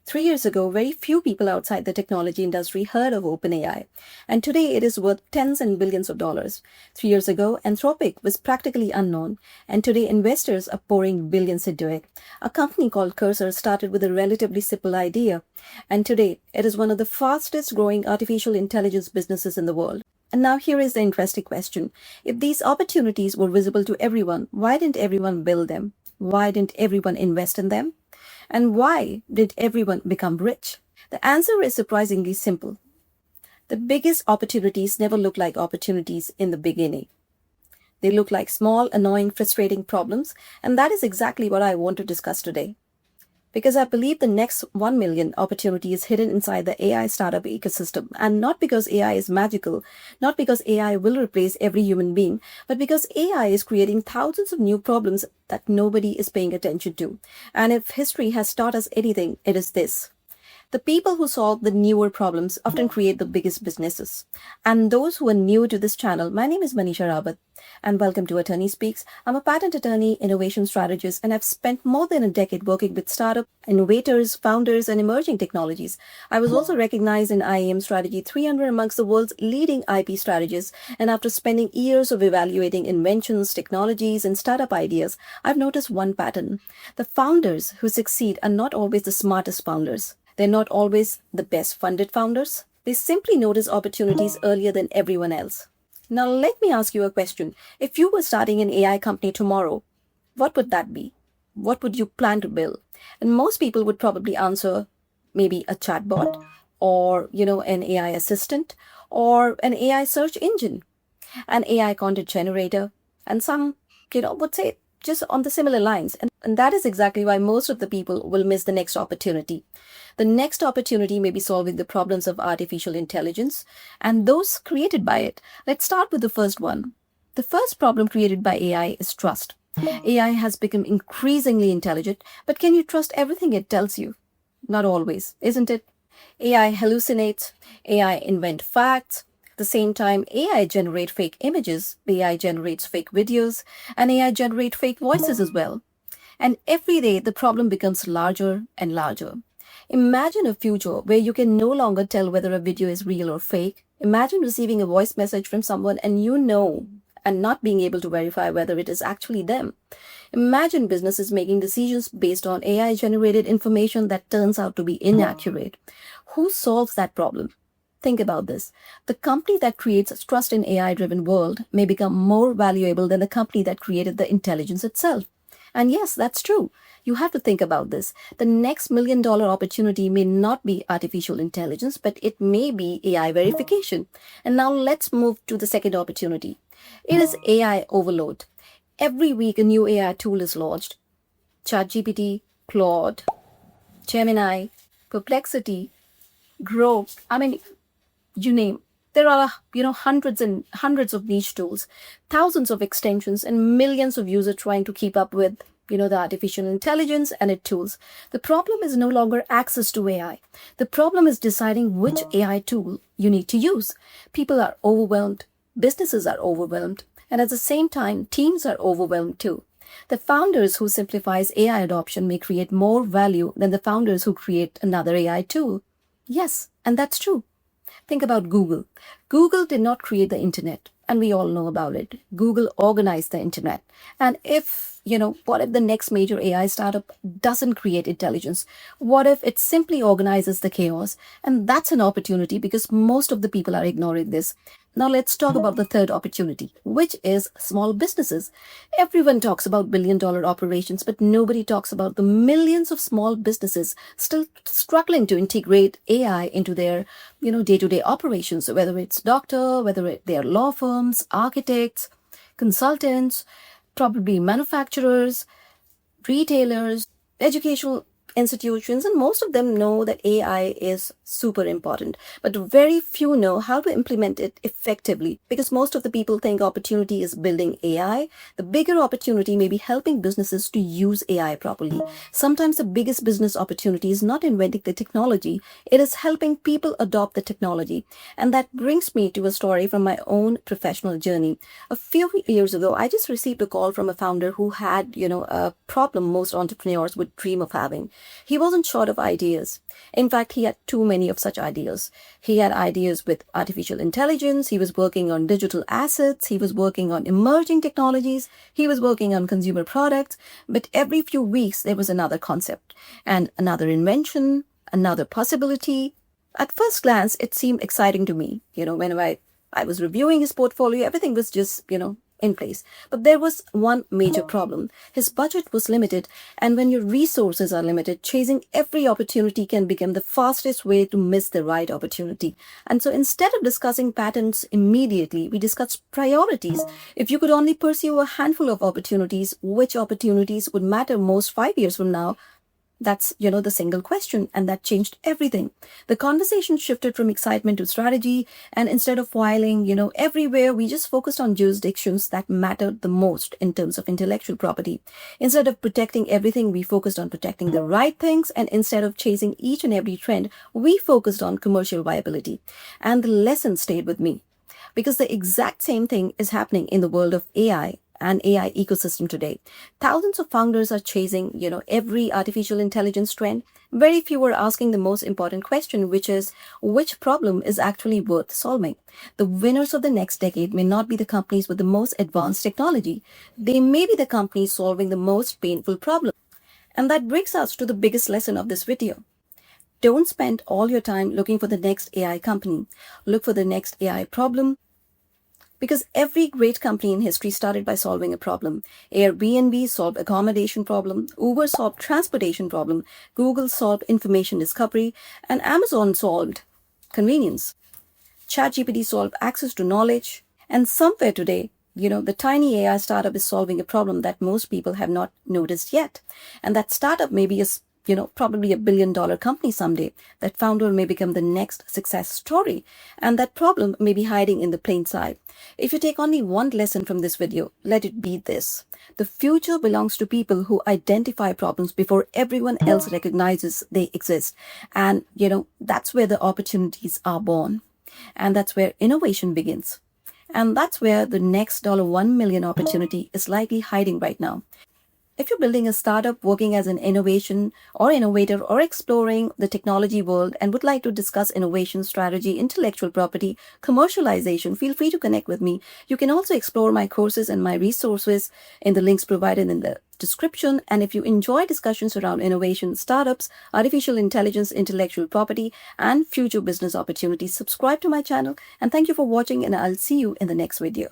3 years ago, very few people outside the technology industry heard of OpenAI, and today it is worth tens and billions of dollars. 3 years ago, Anthropic was practically unknown, and today investors are pouring billions into it. A company called Cursor started with a relatively simple idea, and today it is one of the fastest growing artificial intelligence businesses in the world. And now here is the interesting question. If these opportunities were visible to everyone, why didn't everyone build them? Why didn't everyone invest in them? And why did everyone become rich? The answer is surprisingly simple. The biggest opportunities never look like opportunities in the beginning. They look like small, annoying, frustrating problems, and that is exactly what I want to discuss today. Because I believe the next 1 million opportunity is hidden inside the AI startup ecosystem. And not because AI is magical, not because AI will replace every human being, but because AI is creating thousands of new problems that nobody is paying attention to. And if history has taught us anything, it is this. The people who solve the newer problems often create the biggest businesses. And those who are new to this channel, my name is Manisha Rawat, and welcome to Attorney Speaks. I'm a patent attorney, innovation strategist, and I've spent more than a decade working with startup innovators, founders, and emerging technologies. I was also recognized in IAM Strategy 300 amongst the world's leading IP strategists, and after spending years of evaluating inventions, technologies, and startup ideas, I've noticed one pattern. The founders who succeed are not always the smartest founders. They're not always the best funded founders. They simply notice opportunities earlier than everyone else. Now, let me ask you a question. If you were starting an AI company tomorrow, what would that be? What would you plan to build? And most people would probably answer maybe a chatbot or, an AI assistant or an AI search engine, an AI content generator, and some, would say just on the similar lines. And that is exactly why most of the people will miss the next opportunity. The next opportunity may be solving the problems of artificial intelligence and those created by it. Let's start with the first one. The first problem created by AI is trust. AI has become increasingly intelligent, but can you trust everything it tells you? Not always, isn't it? AI hallucinates, AI invent facts. At the same time, AI generate fake images, AI generates fake videos, and AI generate fake voices as well. And every day, the problem becomes larger and larger. Imagine a future where you can no longer tell whether a video is real or fake. Imagine receiving a voice message from someone and not being able to verify whether it is actually them. Imagine businesses making decisions based on AI-generated information that turns out to be inaccurate. Who solves that problem? Think about this. The company that creates trust in AI-driven world may become more valuable than the company that created the intelligence itself. And yes, that's true. You have to think about this. The next $1 million opportunity may not be artificial intelligence, but it may be AI verification. And now let's move to the second opportunity. It is AI overload. Every week a new AI tool is launched. ChatGPT, Claude, Gemini, Perplexity, Grok. You name. There are, hundreds and hundreds of niche tools, thousands of extensions, and millions of users trying to keep up with, the artificial intelligence and its tools. The problem is no longer access to AI. The problem is deciding which AI tool you need to use. People are overwhelmed, businesses are overwhelmed, and at the same time, teams are overwhelmed too. The founders who simplifies AI adoption may create more value than the founders who create another AI tool. Yes, and that's true. Think about Google. Google did not create the internet, and we all know about it. Google organized the internet. And what if the next major AI startup doesn't create intelligence? What if it simply organizes the chaos? And that's an opportunity because most of the people are ignoring this. Now let's talk about the third opportunity, which is small businesses. Everyone talks about billion-dollar operations, but nobody talks about the millions of small businesses still struggling to integrate AI into their, day-to-day operations, whether it's doctor, whether they're law firms, architects, consultants, probably manufacturers, retailers, educational institutions, and most of them know that AI is super important, but very few know how to implement it effectively because most of the people think opportunity is building AI. The bigger opportunity may be helping businesses to use AI properly. Sometimes the biggest business opportunity is not inventing the technology, it is helping people adopt the technology. And that brings me to a story from my own professional journey. A few years ago, I just received a call from a founder who had, a problem most entrepreneurs would dream of having. He wasn't short of ideas. In fact, he had too many of such ideas. He had ideas with artificial intelligence, he was working on digital assets, he was working on emerging technologies, he was working on consumer products, but every few weeks there was another concept and another invention, another possibility. At first glance, it seemed exciting to me. When I was reviewing his portfolio, everything was just, in place. But there was one major problem. His budget was limited, and when your resources are limited, chasing every opportunity can become the fastest way to miss the right opportunity. And so instead of discussing patterns immediately, we discussed priorities. If you could only pursue a handful of opportunities, which opportunities would matter most 5 years from now? That's, the single question, and that changed everything. The conversation shifted from excitement to strategy, and instead of filing, everywhere, we just focused on jurisdictions that mattered the most in terms of intellectual property. Instead of protecting everything, we focused on protecting the right things, and instead of chasing each and every trend, we focused on commercial viability. And the lesson stayed with me, because the exact same thing is happening in the world of AI and AI ecosystem today. Thousands of founders are chasing, every artificial intelligence trend. Very few are asking the most important question, which is, which problem is actually worth solving? The winners of the next decade may not be the companies with the most advanced technology. They may be the companies solving the most painful problem. And that brings us to the biggest lesson of this video. Don't spend all your time looking for the next AI company. Look for the next AI problem. Because every great company in history started by solving a problem. Airbnb solved accommodation problem, Uber solved transportation problem, Google solved information discovery, and Amazon solved convenience. ChatGPT solved access to knowledge. And somewhere today, the tiny AI startup is solving a problem that most people have not noticed yet. And that startup may be probably $1 billion company someday. That founder may become the next success story. And that problem may be hiding in the plain sight. If you take only one lesson from this video, let it be this. The future belongs to people who identify problems before everyone else recognizes they exist. And, that's where the opportunities are born. And that's where innovation begins. And that's where the next $1 million opportunity is likely hiding right now. If you're building a startup, working as an innovation or innovator, or exploring the technology world and would like to discuss innovation strategy, intellectual property, commercialization, feel free to connect with me. You can also explore my courses and my resources in the links provided in the description. And if you enjoy discussions around innovation, startups, artificial intelligence, intellectual property, and future business opportunities, subscribe to my channel. And thank you for watching, and I'll see you in the next video.